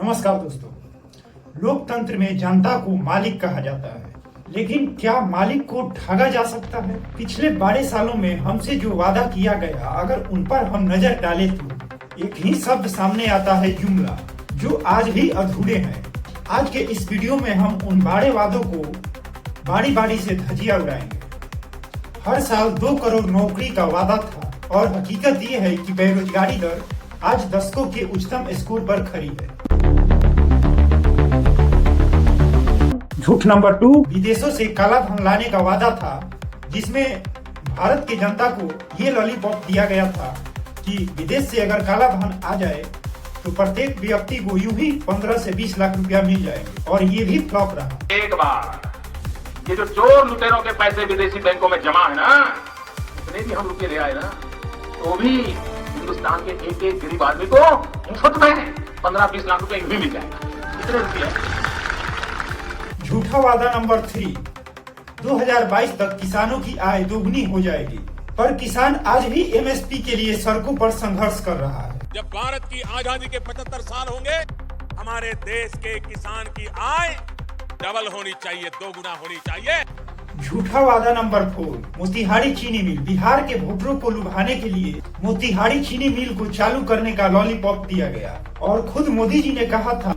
नमस्कार दोस्तों। लोकतंत्र में जनता को मालिक कहा जाता है, लेकिन क्या मालिक को ठगा जा सकता है? पिछले 12 सालों में हमसे जो वादा किया गया, अगर उन पर हम नजर डालें तो एक ही शब्द सामने आता है, जुमला, जो आज भी अधूरे हैं। आज के इस वीडियो में हम उन बड़े वादों को बारी बारी से धजिया उड़ाएंगे। हर साल 2 करोड़ नौकरी का वादा था और हकीकत ये है कि बेरोजगारी दर आज दशकों के उच्चतम स्कोर पर खड़ी है। झूठ नंबर 2, विदेशों से काला धन लाने का वादा था, जिसमें भारत की जनता को ये लॉलीपॉप दिया गया था कि विदेश से अगर काला धन आ जाए तो प्रत्येक व्यक्ति को यूं ही 15 से 20 लाख रुपया मिल जाएंगे, और ये भी फ्लॉप रहा। एक बार ये जो चोर लुटेरों के पैसे विदेशी बैंकों में जमा है ना, इतने भी हम रुपये ले आए ना, तो भी हिंदुस्तान के एक एक गरीब आदमी को मुफ्त में 15-20 लाख रुपए भी मिल जाएगा। कितने रुपये? झूठा वादा नंबर 3, 2022 तक किसानों की आय दोगुनी हो जाएगी, पर किसान आज भी एमएसपी के लिए सड़कों पर संघर्ष कर रहा है। जब भारत की आजादी के 75 साल होंगे, हमारे देश के किसान की आय डबल होनी चाहिए, 2 गुना होनी चाहिए। झूठा वादा नंबर 4, मोतिहारी चीनी मिल। बिहार के वोटरों को लुभाने के लिए मोतिहारी चीनी मिल को चालू करने का लॉलीपॉप दिया गया, और खुद मोदी जी ने कहा था,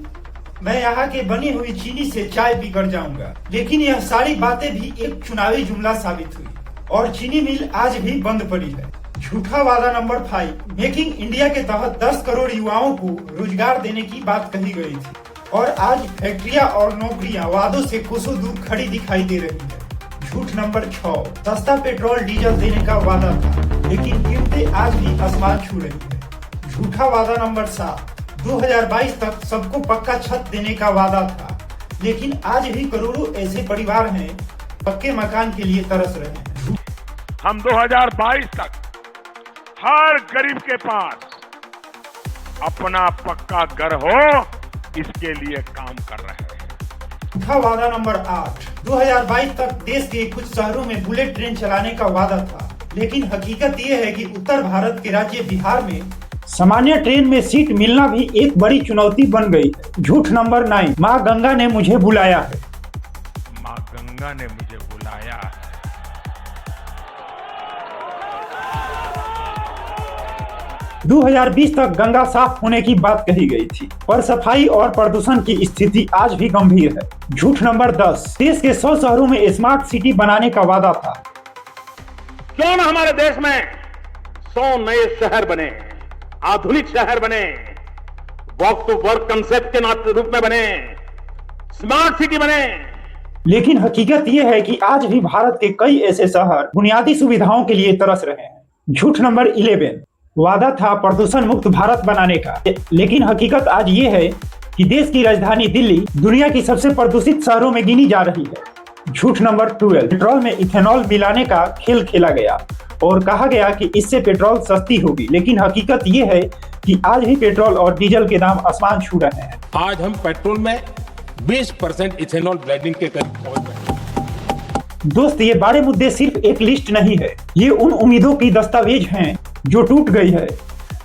मैं यहाँ के बनी हुई चीनी से चाय पीकर जाऊंगा। लेकिन यह सारी बातें भी एक चुनावी जुमला साबित हुई और चीनी मिल आज भी बंद पड़ी है। झूठा वादा नंबर 5, मेकिंग इंडिया के तहत 10 करोड़ युवाओं को रोजगार देने की बात कही गई थी, और आज फैक्ट्रियां और नौकरियां वादों से कोसों दूर खड़ी दिखाई दे रही है। झूठ नंबर 6, सस्ता पेट्रोल डीजल देने का वादा था, लेकिन कीमतें आज भी आसमान छू रही है। झूठा वादा नंबर 7, 2022 तक सबको पक्का छत देने का वादा था, लेकिन आज भी करोड़ों ऐसे परिवार हैं पक्के मकान के लिए तरस रहे हैं। हम 2022 तक हर गरीब के पास अपना पक्का घर हो, इसके लिए काम कर रहे हैं। झूठा वादा नंबर 8, 2022 तक देश के कुछ शहरों में बुलेट ट्रेन चलाने का वादा था, लेकिन हकीकत ये है कि उत्तर भारत के राज्य बिहार में सामान्य ट्रेन में सीट मिलना भी एक बड़ी चुनौती बन गई है। झूठ नंबर 9, माँ गंगा ने मुझे बुलाया है। माँ गंगा ने मुझे बुलाया है। 2020 तक गंगा साफ होने की बात कही गई थी, पर सफाई और प्रदूषण की स्थिति आज भी गंभीर है। झूठ नंबर 10, देश के 100 शहरों में स्मार्ट सिटी बनाने का वादा था। क्यों न हमारे देश में 100 नए शहर बने, आधुनिक शहर बने, वॉक टू वर्क कंसेप्ट के रूप में बने, स्मार्ट सिटी बने। लेकिन हकीकत यह है कि आज भी भारत के कई ऐसे शहर बुनियादी सुविधाओं के लिए तरस रहे हैं। झूठ नंबर 11, वादा था प्रदूषण मुक्त भारत बनाने का, लेकिन हकीकत आज ये है कि देश की राजधानी दिल्ली दुनिया की सबसे प्रदूषित शहरों में गिनी जा रही है। झूठ नंबर 12, पेट्रोल में इथेनॉल मिलाने का खेल खेला गया और कहा गया कि इससे पेट्रोल सस्ती होगी, लेकिन हकीकत ये है कि आज भी पेट्रोल और डीजल के दाम आसमान छू रहे हैं। आज हम पेट्रोल में 20% इथेनॉल ब्लेंडिंग के करीब पहुंच गए। दोस्त, ये बड़े मुद्दे सिर्फ एक लिस्ट नहीं है, ये उन उम्मीदों की दस्तावेज हैं जो टूट गई है।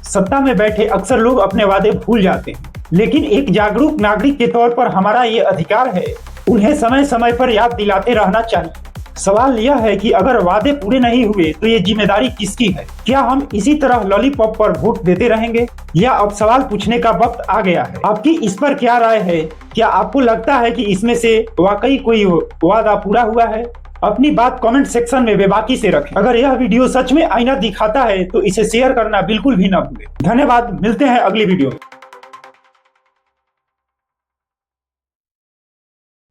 सत्ता में बैठे अक्सर लोग अपने वादे भूल जाते हैं, लेकिन एक जागरूक नागरिक के तौर पर हमारा ये अधिकार है उन्हें समय समय पर याद दिलाते रहना चाहिए। सवाल यह है कि अगर वादे पूरे नहीं हुए तो ये जिम्मेदारी किसकी है? क्या हम इसी तरह लॉलीपॉप पर वोट देते रहेंगे, या अब सवाल पूछने का वक्त आ गया है? आपकी इस पर क्या राय है? क्या आपको लगता है कि इसमें से वाकई कोई वादा पूरा हुआ है? अपनी बात कमेंट सेक्शन में बेबाकी से रखें। अगर यह वीडियो सच में आईना दिखाता है तो इसे शेयर करना बिल्कुल भी ना भूलें। धन्यवाद, मिलते हैं अगली वीडियो में।